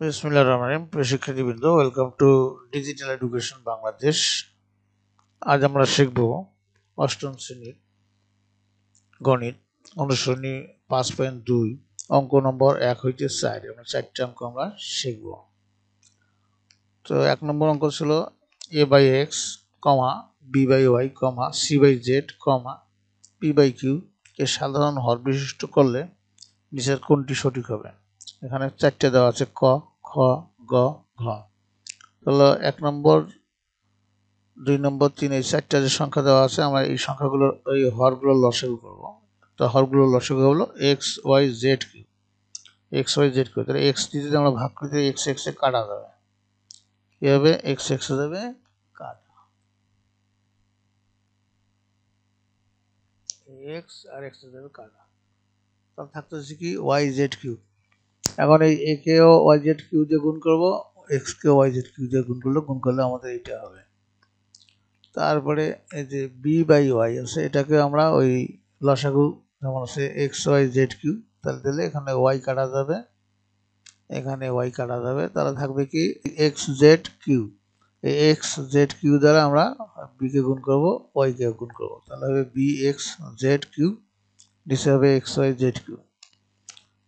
বিসমিল্লাহির রহমানির রহিম। প্রিয় শিক্ষার্থীবৃন্দ, welcome to digital education Bangladesh. আজ আমরা শিখব অষ্টম শ্রেণীর গণিত অনুশীলনী 5.2 অঙ্ক নম্বর 1 হইতে 4। আমরা 4টি অঙ্ক আমরা শিখব। তো 1 নম্বর অঙ্ক ছিল a by x comma b by y comma c by z comma p by q কে সাধারণ হর বিশিষ্ট করলে নিচের কোনটি সঠিক হবে। এখানে 4টে দেওয়া আছে, ক, খ, গ, ঘ। তাহলে 1 নম্বর, 2 নম্বর, 3, এই 4টা যে সংখ্যা দেওয়া আছে, আমরা এই সংখ্যাগুলোর এই হরগুলোর লসাগু করব। তো হরগুলোর লসাগু হলো x y z q. X y z q, তাহলে এক্স দিয়ে যদি আমরা ভাগ করি তাহলে এক্স এক্সে কাটা যাবে। কি হবে? এক্স এক্সে যাবে কাটা, এক্স আর এক্সে যাবে কাটা। তাহলে থাকতেছে কি ওয়াই জেড কিউ। এখন এই এ কেও ওয়াই জেড কিউ দিয়ে গুণ করবো, এক্স কে ওয়াই জেড কিউ দিয়ে গুণ করলে আমাদের এইটা হবে। তারপরে এই যে বি বাই ওয়াই আছে, এটাকে আমরা ওই লসাগু যেমন আছে এক্স ওয়াই জেড কিউ, তাহলে দিলে এখানে ওয়াই কাটা যাবে, এখানে ওয়াই কাটা যাবে। তাহলে থাকবে কি এক্স জেড কিউ। এই এক্স জেড কিউ দ্বারা আমরা বি কে গুণ করবো, ওয়াই কে গুণ করবো, তাহলে হবে বি এক্স জেড কিউ, নিচে হবে এক্স ওয়াই জেড কিউ।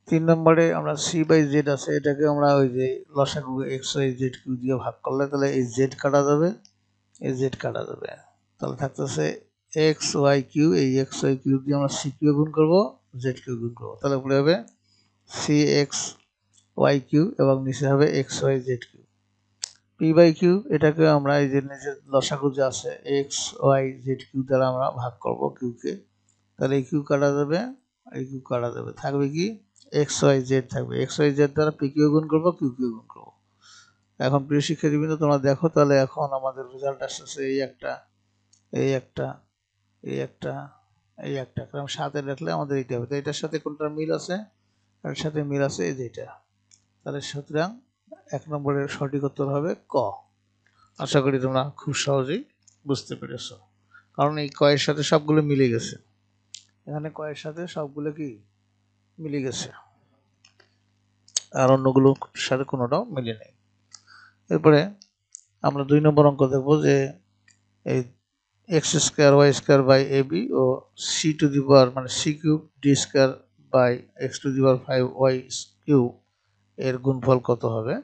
3 নম্বরে আমরা সি বাই জেড আছে, এটাকে আমরা ওই যে লসাগু এক্স ওয়াই জেড কিউ দিয়ে ভাগ করলে তাহলে এই জেড কাটা যাবে, এই জেড কাটা যাবে। তাহলে থাকতেছে এক্স ওয়াই কিউ, এই এক্স ওয়াই কিউ দিয়ে আমরা সি কিউ গুণ করবো, জেড কিউ গুণ করবো, তাহলে উপরে হবে সি এক্স ওয়াই কিউ এবং নিচে হবে x y z q. P by q, এটাকে আমরা এই যে নিচের লসাগু যে আছে এক্স ওয়াই জেড কিউ দ্বারা আমরা ভাগ করবো কিউকে, তাহলে এই কিউ কাটা যাবে, এই কিউ কাটা যাবে, থাকবে কি এক্স ওয়াই জেড থাকবে। এক্স ওয়াই জেড দ্বারা পি কিউ গুণ করবো, কিউ কিউ গুণ করবো। এখন প্রিয় শিক্ষার্থীবৃন্দ, তোমরা দেখো তাহলে এখন আমাদের রেজাল্ট আসতেছে এই একটা, এই একটা, এই একটা, এই একটা, কারণ সাথে রাখলে আমাদের এইটা হবে। এটার সাথে কোনটার মিল আছে? এর সাথে মিল আছে এই যেটা। তাহলে সুতরাং 1 নম্বরের সঠিক উত্তর হবে ক। আশা করি তোমরা খুব সহজেই বুঝতে পেরেছ, কারণ এই ক এর সাথে সবগুলো মিলে গেছে। এখানে ক এর সাথে সবগুলো কি মিলে গেছে, আর অন্যগুলোর সাথে কোনোটাও মিলে নেই। এরপরে আমরা 2 নম্বর অঙ্ক দেখব যে এই x square y square by a b ও সি টু দি পাওয়ার মানে c cube d square by x to the power 5 y cube এর গুণফল কত হবে।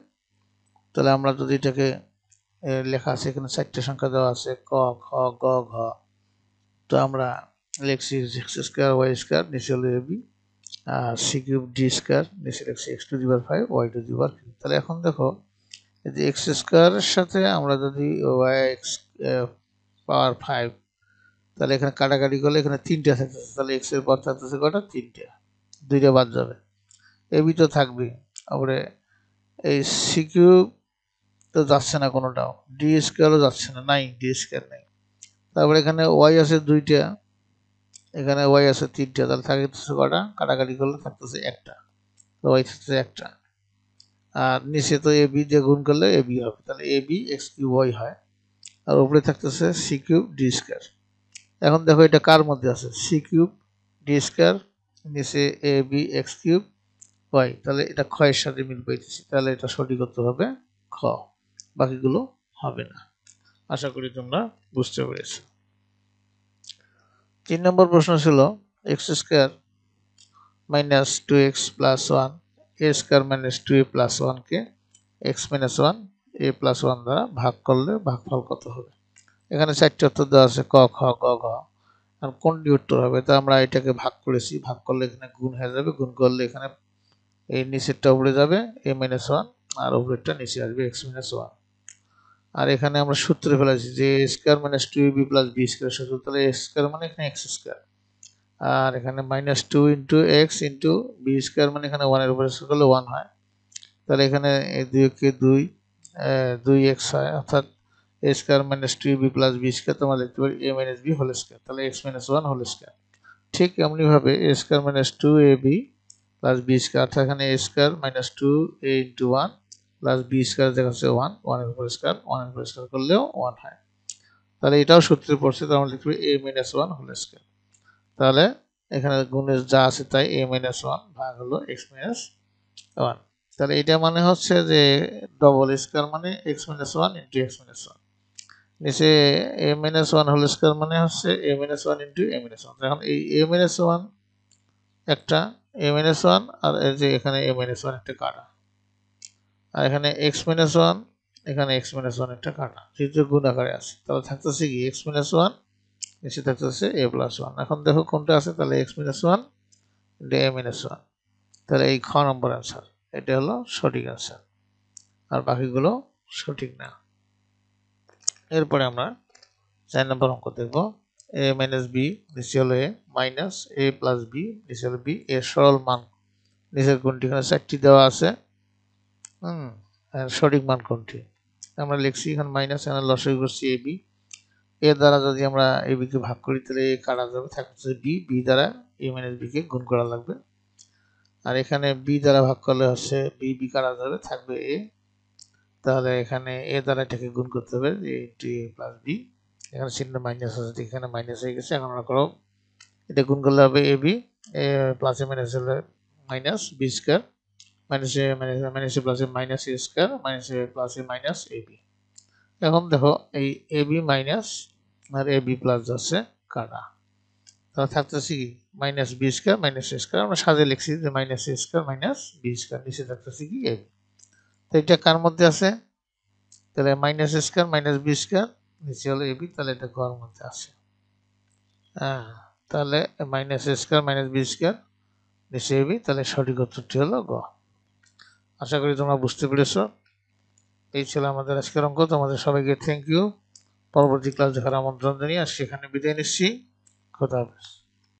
তাহলে আমরা যদি এটাকে লেখা আছে, এখানে 4টে সংখ্যা দেওয়া আছে, ক, খ, গ, ঘ। তো আমরা লিখছি এক্স স্কোয়ার ওয়াই স্কোয়ার, নিচে হলো এ বি, আর সি কিউব ডি স্কোয়ার, নিচে লিখছি x to the power 5 y to the power cube. তাহলে এখন দেখো এই যে এক্স স্কোয়ারের সাথে আমরা যদি ওয়াই এক্স পাওয়ার 5, তাহলে এখানে কাটাকাটি করলে এখানে 3টা থাকতেছে, তাহলে এক্স এর পর থাকতেছে কটা? 3টা, 2টা বাদ যাবে। এবি তো থাকবে, তারপরে এই সি কিউব তো যাচ্ছে না কোনোটাও, ডি স্কোয়ারও যাচ্ছে না, নাই, ডি স্কোয়ার নেই। তারপরে এখানে ওয়াই আছে 2টা, এখানে ওয়াই আছে 3টা, তাহলে থাকতেছে কটা? কাটাকাটি করলে থাকতেছে একটা, ওয়াই থাকতেছে একটা। আর নিচে তো এ বি দিয়ে গুণ করলে এ বি হবে, তাহলে A B x cube Y হয়, আর উপরে থাকতেছে সি কিউব ডি স্কোয়ার। এখন দেখো এটা কার মধ্যে আছে? সি কিউব ডি স্কোয়ার, নিচে A B x cube Y, তাহলে এটা খ এর সাথে মিল পাইতেছি, তাহলে এটা সঠিক উত্তর হবে খ, বাকিগুলো হবে না। আশা করি তোমরা বুঝতে পেরেছো। 3 নম্বর প্রশ্ন ছিল x square minus 2x plus 1 এ স্কোয়ার মাইনাস 2a প্লাস 1 কে এক্স মাইনাস 1 এ প্লাস 1 দ্বারা ভাগ করলে ভাগফল কত হবে। এখানে 4টে উত্তর দেওয়া আছে, ক, খ, গ, ঘ। আর কোনটি উত্তর হবে? তা আমরা এটাকে ভাগ করেছি, ভাগ করলে এখানে গুণ হয়ে যাবে, গুণ করলে এখানে এই নিচেরটা উপরে যাবে a মাইনাস 1, আর উপরেরটা নিচে আসবে x মাইনাস 1। আর এখানে আমরা সূত্রে ফেলেছি যে a square minus 2ab plus b square সূত্র, তাহলে a স্কোয়ার মানে এখানে x স্কোয়ার, আর এখানে minus 2 into x into b square মানে এখানে 1 এর উপরে স্কোয়ার করলে 1 হয়, তাহলে এখানে 2 কে 2x হয়, অর্থাৎ a square minus 2ab plus b square তোমরা লিখতে পারি a minus b whole square, তাহলে x মাইনাস 1 হোল স্কোয়ার। ঠিক এমনিভাবে a square minus 2ab plus b square, অর্থাৎ এখানে a square minus 2a into 1 plus b square দেখা যাচ্ছে 1 এর উপর স্কোয়ার, 1 এর উপর স্কোয়ার করলেও 1 হয়, তাহলে এটাও সূত্রে পড়ছে, তাহলে আমরা লিখতে পারি a মাইনাস 1 হোল স্কোয়ার। তাহলে এখানে গুণের যা আছে তাই a মাইনাস 1 ভাগ হলো x মাইনাস 1। তাহলে এটা মানে হচ্ছে যে ডবল স্কয়ার মানে x minus one into x minus one, নিচে a minus one whole square মানে হচ্ছে a minus one into a minus one. এখন এই a মাইনাস ওয়ান একটা, a মাইনাস ওয়ান, আর এই যে এখানে a মাইনাস ওয়ান একটা কাটা, আর এখানে x মাইনাস ওয়ান, এখানে x মাইনাস ওয়ান একটা কাটা, যেহেতু গুণ আকারে আছে। তাহলে থাকতেছে কি x মাইনাস ওয়ান, নিচে থাকতেছে a প্লাস ওয়ান। এখন দেখো কোনটা আছে, তাহলে x minus one into a minus one. তাহলে এই খ নম্বর অ্যান্সার, এটা হলো সঠিক অ্যান্সার, আর বাকিগুলো সঠিক না। এরপরে আমরা 4 নম্বর অঙ্ক দেখব। a মাইনাস বি, নিচে হলো a, minus a plus b, নিচে হলো বি, এর সরল মান নিচের কোনটি, এখানে 4টি দেওয়া আছে। আর সঠিক মান কোনটি আমরা লিখছি, এখানে মাইনাস, এখানে লসাগু করছি এ বি, এর দ্বারা যদি আমরা এ বি কে ভাগ করি তাহলে এ কাটা যাবে, থাকছে বি, বি দ্বারা এ মাইনাস বি কে গুণ করা লাগবে। আর এখানে বি দ্বারা ভাগ করলে হচ্ছে বি, বি কাটা যাবে, থাকবে এ। তাহলে এখানে এ দ্বারা এটাকে গুণ করতে হবে, এ ইন্টু এ প্লাস বি, এখানে চিহ্ন মাইনাস আছে, এখানে মাইনাস হয়ে গেছে। এখন আমরা করো, এটা গুণ করলে হবে A B, A plus A minus হলে minus B square, minus A minus A plus A minus A square, minus A plus A minus A B. এখন দেখো এই A B minus R A B plus যাচ্ছে কাটা, তাহলে থাকতেছে কি minus B square minus এ square, আমরা সাজে লিখছি যে মাইনাস এ স্কয়ার মাইনাস বি স্কয়ার, নিচে থাকতেছে কি এ বি। তো এটা কার মধ্যে আছে, তাহলে মাইনাস এ স্কয়ার মাইনাস বি স্কয়ার, নিচে হলো এ বি, তাহলে এটা ঘর মধ্যে আছে। হ্যাঁ, তাহলে মাইনাস এ স্কয়ার মাইনাস বি স্কয়ার, নিচে এ বি, তাহলে সঠিক উত্তরটি হলো গ। আশা করি তোমরা বুঝতে পেরেছো। এই ছিল আমাদের আজকের অঙ্ক। তোমাদের সবাইকে থ্যাংক ইউ। পরবর্তী ক্লাস দেখার আমন্ত্রণ জানিয়ে আর সেখানে বিদায় নিচ্ছি। খোদা হাফেজ।